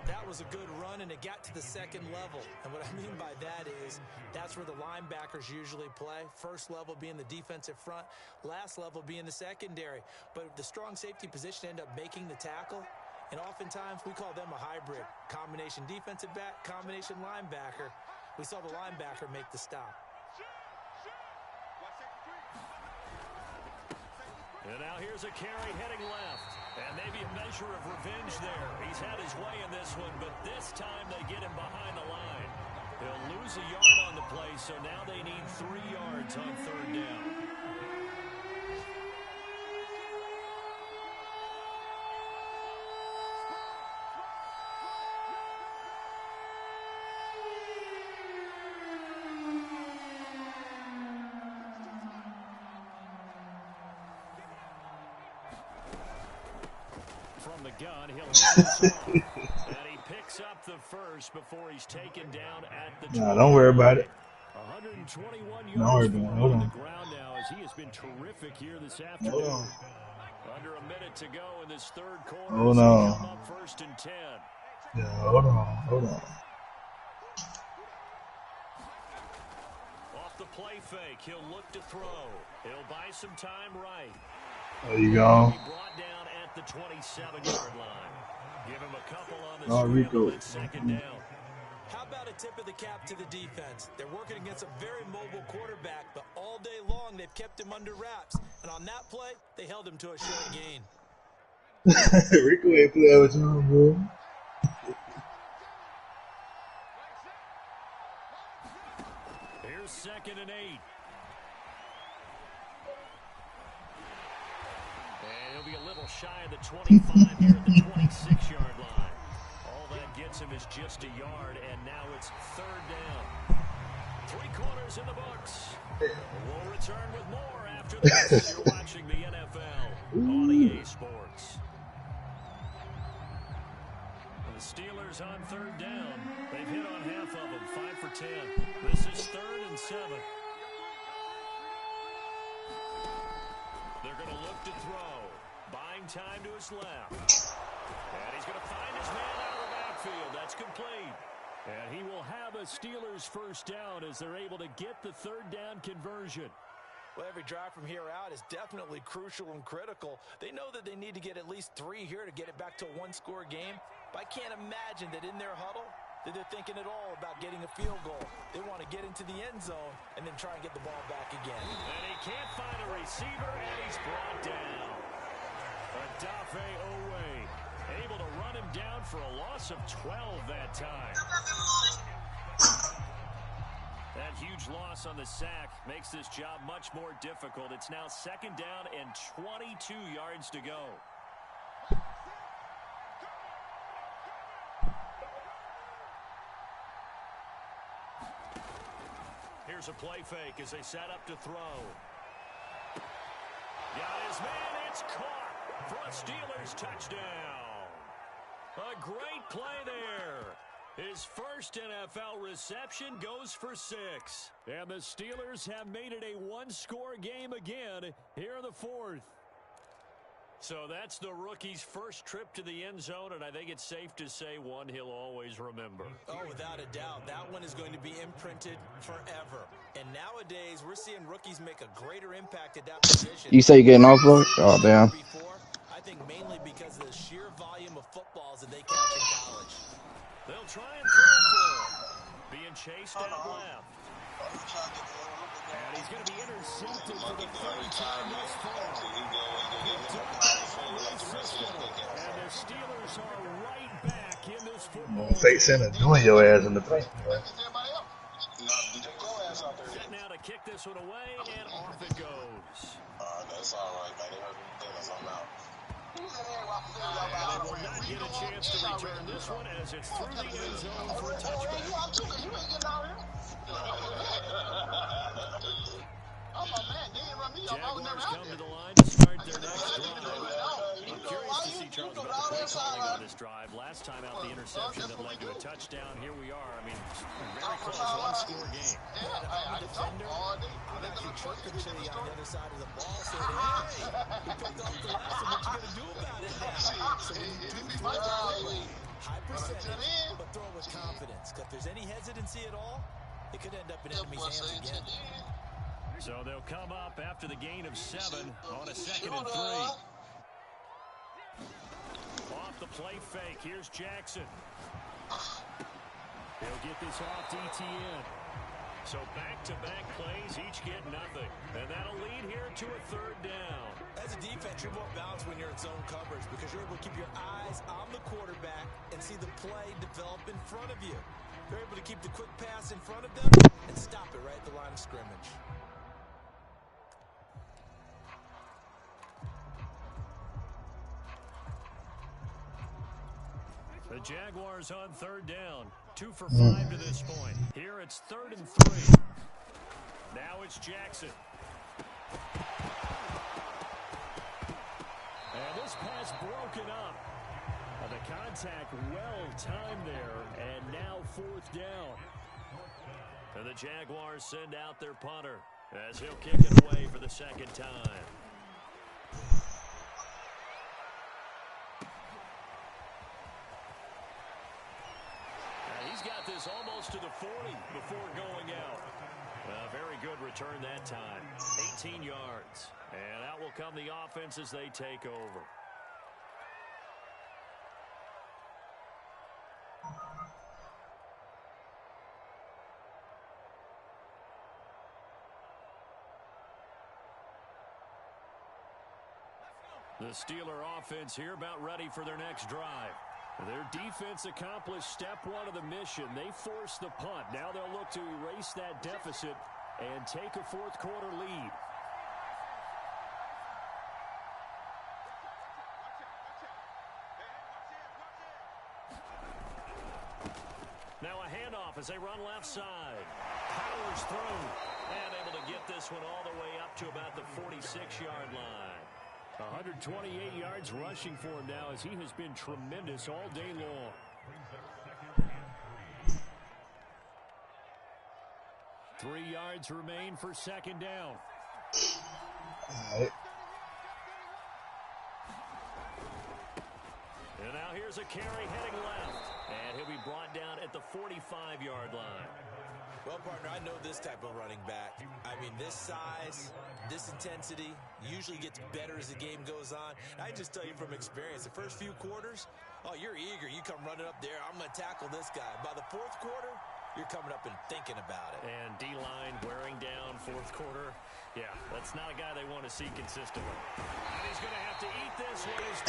That was a good run, and it got to the 2nd level. And what I mean by that is that's where the linebackers usually play. First level being the defensive front, last level being the secondary. But the strong safety position ended up making the tackle. And oftentimes we call them a hybrid. Combination defensive back, combination linebacker. We saw the linebacker make the stop. And now here's a carry heading left. And maybe a measure of revenge there. He's had his way in this one, but this time they get him behind the line. They'll lose a yard on the play, so now they need 3 yards on 3rd down. From the gun, he'll hand this off. And he picks up the 1st before he's taken down at the 20. Nah, don't worry about it. 121 Don't worry yards about it. on Hold the on. ground now as he has been terrific here this afternoon. Hold on. Under a minute to go in this 3rd quarter. Hold so on. come up 1st and 10. Yeah, hold on. Hold on. Off the play fake, he'll look to throw. He'll buy some time right. There you go. Brought down at the 27-yard line. Give him a couple on the Rico. scramble. Second down. How about a tip of the cap to the defense? They're working against a very mobile quarterback, but all day long they've kept him under wraps. And on that play, they held him to a short gain. Rico ain't playing with you, bro. Here's 2nd and 8. And he'll be a little shy of the 25 here at the 26-yard line. All that gets him is just a yard, and now it's 3rd down. 3 quarters in the books. We'll return with more after this. You're watching the NFL on EA Sports. The Steelers on 3rd down. They've hit on half of them, 5 for 10. This is 3rd and 7. They're going to look to throw. Buying time to his left. And he's going to find his man out of the backfield. That's complete. And he will have a Steelers first down as they're able to get the 3rd down conversion. Well, every drive from here out is definitely crucial and critical. They know that they need to get at least 3 here to get it back to a 1-score game. But I can't imagine that in their huddle that they're thinking at all about getting a field goal. They want to get into the end zone and then try and get the ball back again. And he can't find a receiver, and he's brought down. Adafe Owe able to run him down for a loss of 12 that time. That huge loss on the sack makes this job much more difficult. It's now 2nd down and 22 yards to go. Here's a play fake as they set up to throw. Got his man, it's caught for a Steelers touchdown. A great play there. His first NFL reception goes for 6. And the Steelers have made it a 1-score game again here in the 4th. So that's the rookie's first trip to the end zone, and I think it's safe to say one he'll always remember. Oh, without a doubt. That one is going to be imprinted forever. And nowadays, we're seeing rookies make a greater impact at that position. You say you're getting off, Lloyd? Oh, damn. Before, I think mainly because of the sheer volume of footballs that they catch in college. They'll try and throw for him. Being chased out left. And he's going to be intercepted for the 3rd time thus far. And the Steelers are right back in this football. Fake center doing your ass in the paint. Set now to kick this one away, and off it goes. That's all right, man. They I'm out. And they will not get a chance to return this one as it's through the end zone for a touchback. Jaguars come to the line to start their next drive. I'm curious to see, Charles, about the play calling on this drive. Last time out, the interception that led to a touchdown. Here we are. I mean, very close, 1-score game. I'm actually chirping to you on the other side of the ball, saying, hey, you picked off the last one. What you going to do about it now? So when you do throw it quickly, high percentage, but throw it with confidence. Because if there's any hesitancy at all, it could end up in enemy's hands again. So they'll come up after the gain of 7 on a 2nd and 3. Off the play fake. Here's Jackson. He'll get this off DTN. So back-to-back plays, each get nothing. And that'll lead here to a 3rd down. As a defense, you're more balanced when you're in zone coverage because you're able to keep your eyes on the quarterback and see the play develop in front of you. You're able to keep the quick pass in front of them and stop it right at the line of scrimmage. The Jaguars on 3rd down. 2 for 5 to this point. Here it's 3rd and 3. Now it's Jackson. And this pass broken up. The contact well timed there. And now 4th down. And the Jaguars send out their punter as he'll kick it away for the 2nd time. He's got this almost to the 40 before going out. Very good return that time. 18 yards. And out will come the offense as they take over. The Steeler offense here about ready for their next drive. Their defense accomplished step one of the mission. They forced the punt. Now they'll look to erase that deficit and take a fourth quarter lead. Now a handoff as they run left side. Powers through and able to get this one all the way up to about the 46-yard line. 128 yards rushing for him now as he has been tremendous all day long. Three yards remain for second down. All right. And now here's a carry heading left. And he'll be brought down at the 45-yard line. Well, partner, I know this type of running back. I mean, this size, this intensity usually gets better as the game goes on. I just tell you from experience, the first few quarters, oh, you're eager. You come running up there. I'm going to tackle this guy. By the fourth quarter, you're coming up and thinking about it. And D-line wearing down fourth quarter. Yeah, that's not a guy they want to see consistently. And he's going to have to eat this one as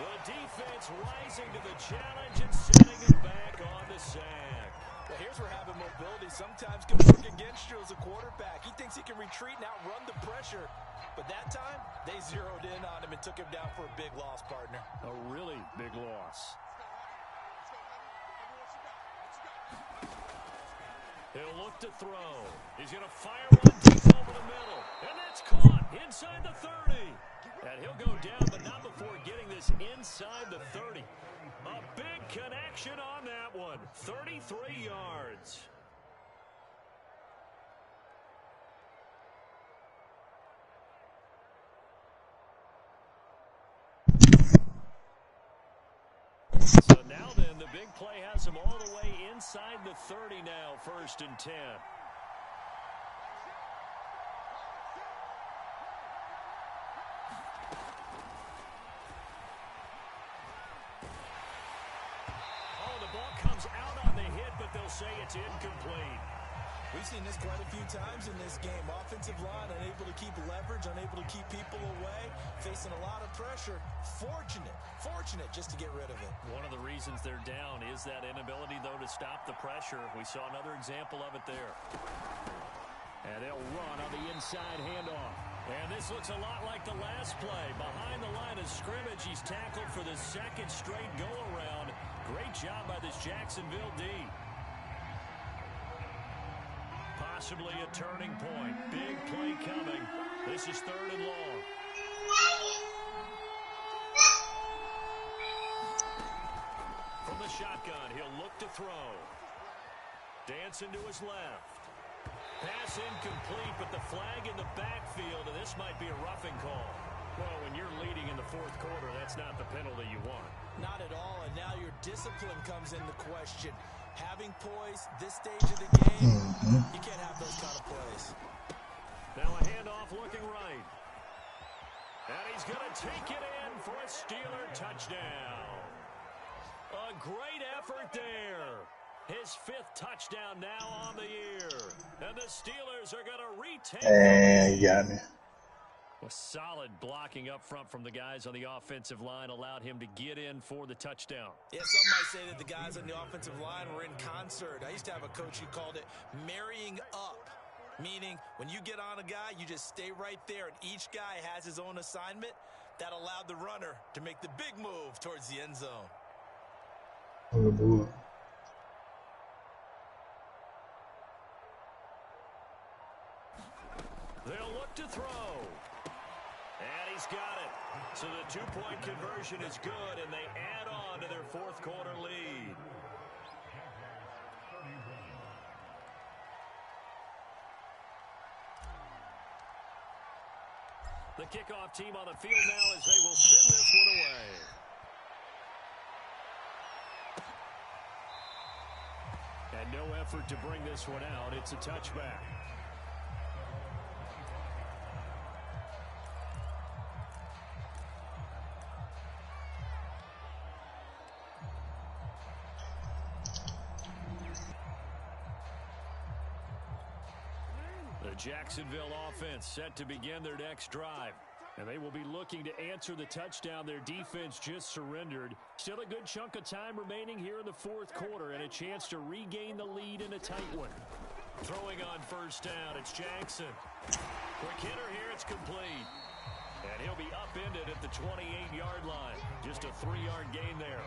the defense rising to the challenge and setting him back on the sack. Well, here's where having mobility sometimes can work against you as a quarterback. He thinks he can retreat and outrun the pressure. But that time, they zeroed in on him and took him down for a big loss, partner. A really big loss. He'll look to throw. He's going to fire one deep over the middle. And that's caught inside the 30. And he'll go down, but not before getting this inside the 30. A big connection on that one. 33 yards. So now then, the big play has him all the way inside the 30 now, 1st and 10. Say it's incomplete. We've seen this quite a few times in this game. Offensive line unable to keep leverage, unable to keep people away, facing a lot of pressure. Fortunate just to get rid of it. One of the reasons they're down is that inability, though, to stop the pressure. We saw another example of it there. And they'll run on the inside handoff. And this looks a lot like the last play. Behind the line of scrimmage, he's tackled for the second straight go-around. Great job by this Jacksonville D. Possibly a turning point. Big play coming. This is 3rd and long. From the shotgun, he'll look to throw. Dancing to his left. Pass incomplete, but the flag in the backfield, and this might be a roughing call. Well, when you're leading in the fourth quarter, that's not the penalty you want. Not at all, and now your discipline comes into question. Having poise this stage of the game, you can't have those kind of plays. Now a handoff looking right. And he's going to take it in for a Steeler touchdown. A great effort there. His 5th touchdown now on the year. And the Steelers are going to retake. And you got me. A solid blocking up front from the guys on the offensive line allowed him to get in for the touchdown. Yeah, some might say that the guys on the offensive line were in concert. I used to have a coach who called it marrying up, meaning when you get on a guy, you just stay right there, and each guy has his own assignment. That allowed the runner to make the big move towards the end zone. Oh, boy. They'll look to throw. And he's got it. So the 2-point conversion is good, and they add on to their fourth quarter lead. The kickoff team on the field now as they will send this one away. And no effort to bring this one out. It's a touchback. The Jacksonville offense set to begin their next drive. And they will be looking to answer the touchdown their defense just surrendered. Still a good chunk of time remaining here in the fourth quarter and a chance to regain the lead in a tight one. Throwing on first down, it's Jackson. Quick hitter here, it's complete. And he'll be upended at the 28-yard line. Just a 3-yard gain there.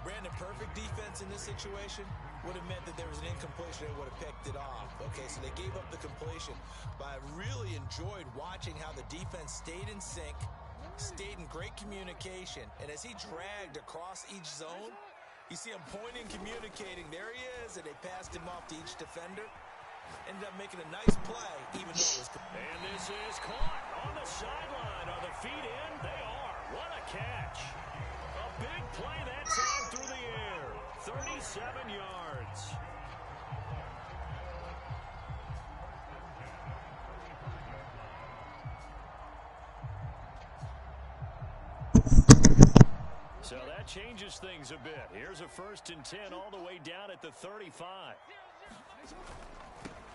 Brandon, perfect defense in this situation would have meant that there was an incompletion and would have picked it off. Okay, so they gave up the completion. But I really enjoyed watching how the defense stayed in sync, stayed in great communication. And as he dragged across each zone, you see him pointing, communicating. There he is, and they passed him off to each defender. Ended up making a nice play, even though it was... And this is caught on the sideline. Are the feet in? They are. What a catch. A big play that time through the air. 37 yards. So that changes things a bit. Here's a 1st and 10 all the way down at the 35.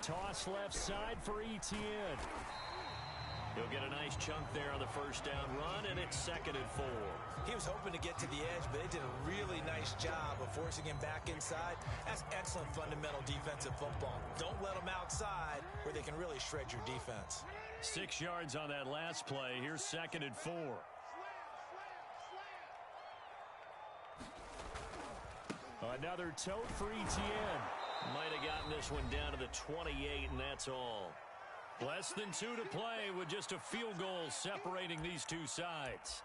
Toss left side for Etienne. He'll get a nice chunk there on the first down run, and it's 2nd and 4. He was hoping to get to the edge, but they did a really nice job of forcing him back inside. That's excellent fundamental defensive football. Don't let them outside where they can really shred your defense. 6 yards on that last play. Here's 2nd and 4. Another tote for Etienne. Might have gotten this one down to the 28, and that's all. Less than 2 to play with just a field goal separating these two sides.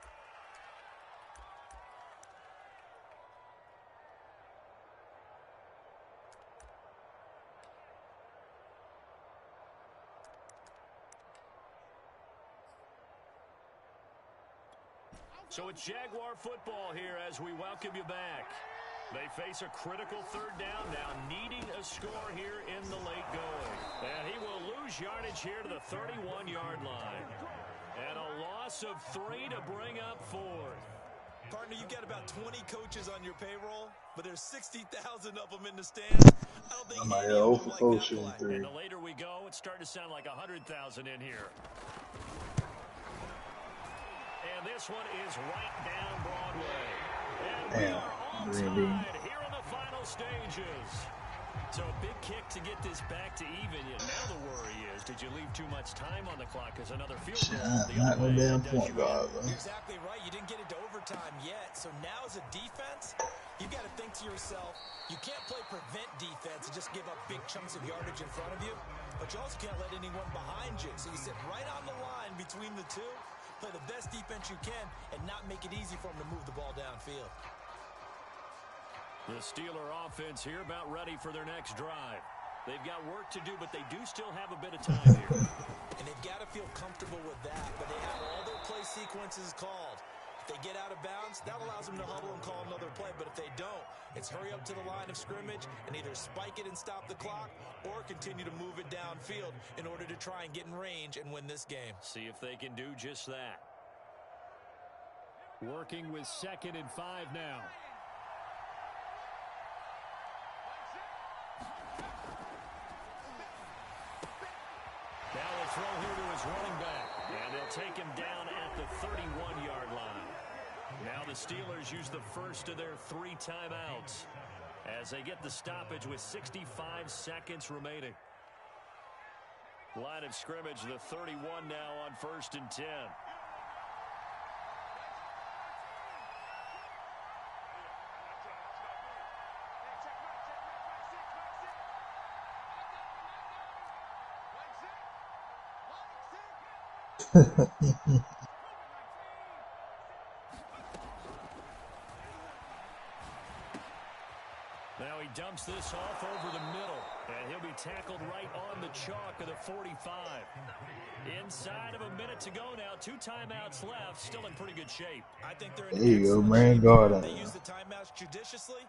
So it's Jaguar football here as we welcome you back. They face a critical 3rd down now, needing a score here in the late going. And he will lose yardage here to the 31-yard line. And a loss of 3 to bring up 4th. Partner, you've got about 20 coaches on your payroll, but there's 60,000 of them in the stands. I don't think any of them like that play. And the later we go, it's starting to sound like 100,000 in here. And this one is right down Broadway. And we are onside here in the final stages. So a big kick to get this back to even. And now the worry is, did you leave too much time on the clock? Because another field goal the other way does you in. You're exactly right. You didn't get it to overtime yet. So now as a defense, you've got to think to yourself, you can't play prevent defense and just give up big chunks of yardage in front of you. But you also can't let anyone behind you. So you sit right on the line between the two, play the best defense you can, and not make it easy for them to move the ball downfield. The Steeler offense here about ready for their next drive. They've got work to do, but they do still have a bit of time here. And they've got to feel comfortable with that, but they have all their play sequences called. If they get out of bounds, that allows them to huddle and call another play. But if they don't, it's hurry up to the line of scrimmage and either spike it and stop the clock or continue to move it downfield in order to try and get in range and win this game. See if they can do just that. Working with 2nd and 5 now. Now a throw here to his running back, and they'll take him down at the 31-yard line. Now the Steelers use the first of their 3 timeouts as they get the stoppage with 65 seconds remaining. Line of scrimmage, the 31 now on 1st and 10. Now he dumps this off over the middle, and he'll be tackled right on the chalk of the 45. Inside of a minute to go now, 2 timeouts left, still in pretty good shape. I think they're in there you go, man. God. They use the timeouts judiciously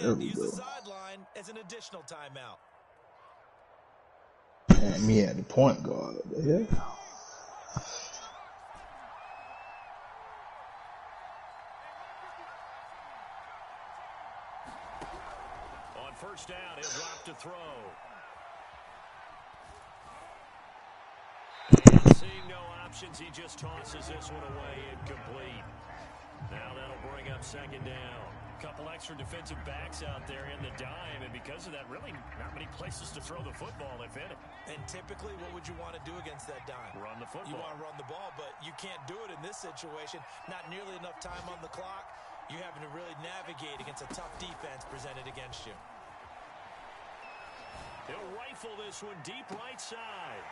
and use the sideline as an additional timeout. Man, me at the point guard. Yeah. On first down, he'll drop to throw. situations, he just tosses this one away incomplete. Now that'll bring up second down. Couple extra defensive backs out there in the dime, and because of that, really not many places to throw the football, if any. And typically, what would you want to do against that dime? Run the football. You want to run the ball, but you can't do it in this situation. Not nearly enough time on the clock. You're having to really navigate against a tough defense presented against you. He'll rifle this one deep right side.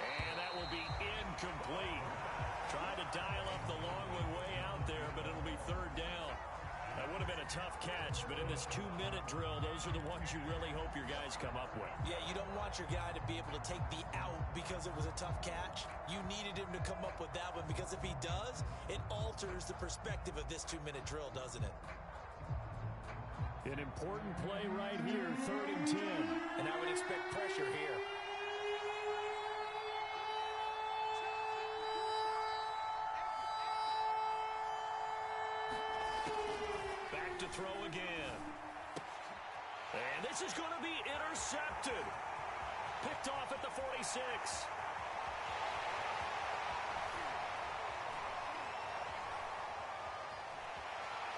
And that will be incomplete. Try to dial up the long way out there, but it'll be third down. That would have been a tough catch, but in this 2-minute drill, those are the ones you really hope your guys come up with. Yeah, you don't want your guy to be able to take the out because it was a tough catch. You needed him to come up with that one, because if he does, it alters the perspective of this 2-minute drill, doesn't it? An important play right here, 3rd and 10. And I would expect pressure here. To throw again. And this is going to be intercepted. Picked off at the 46.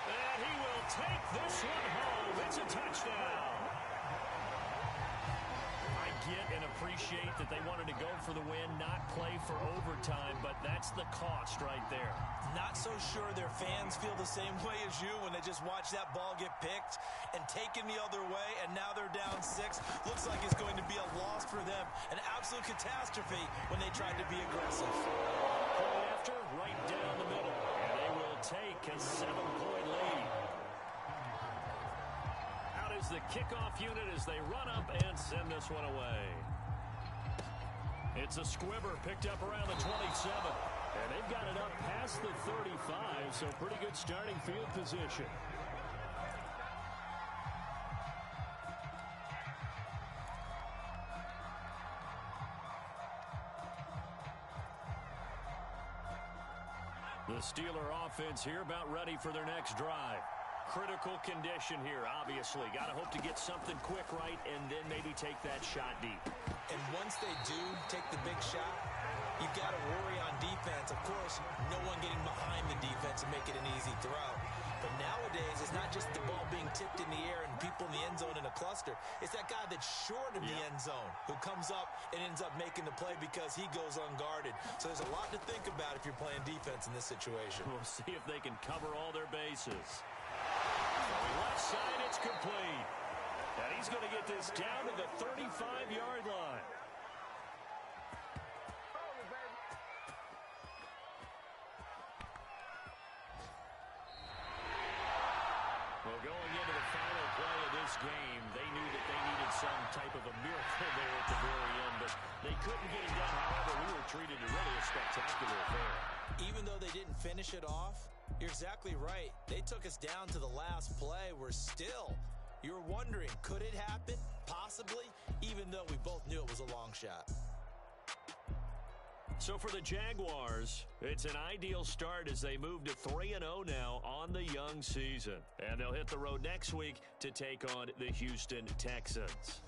And he will take this one home. It's a touchdown. I get and appreciate that they wanted to go for the win, not play for overtime, but that's the cost right there. Not so sure their fans feel the same way as you when they just watch that ball get picked and taken the other way, and now they're down 6. Looks like it's going to be a loss for them. An absolute catastrophe when they tried to be aggressive. Point after, right down the middle. And they will take a 7-point lead. Out is the kickoff unit as they run up and send this one away. It's a squibber picked up around the 27. And they've got it up past the 35, so pretty good starting field position. The Steeler offense here about ready for their next drive. Critical condition here, obviously. Got to hope to get something quick right and then maybe take that shot deep. And once they do take the big shot, you've got to worry on defense. Of course, no one getting behind the defense and make it an easy throw. But nowadays, it's not just the ball being tipped in the air and people in the end zone in a cluster. It's that guy that's short of the end zone who comes up and ends up making the play because he goes unguarded. So there's a lot to think about if you're playing defense in this situation. We'll see if they can cover all their bases. Left side, it's complete. And he's going to get this down to the 35-yard line. Well, going into the final play of this game, they knew that they needed some type of a miracle there at the very end, but they couldn't get it done. However, we were treated to really a spectacular affair. Even though they didn't finish it off, you're exactly right. They took us down to the last play. You're wondering, could it happen? Possibly, even though we both knew it was a long shot. So for the Jaguars, it's an ideal start as they move to 3-0 now on the young season. And they'll hit the road next week to take on the Houston Texans.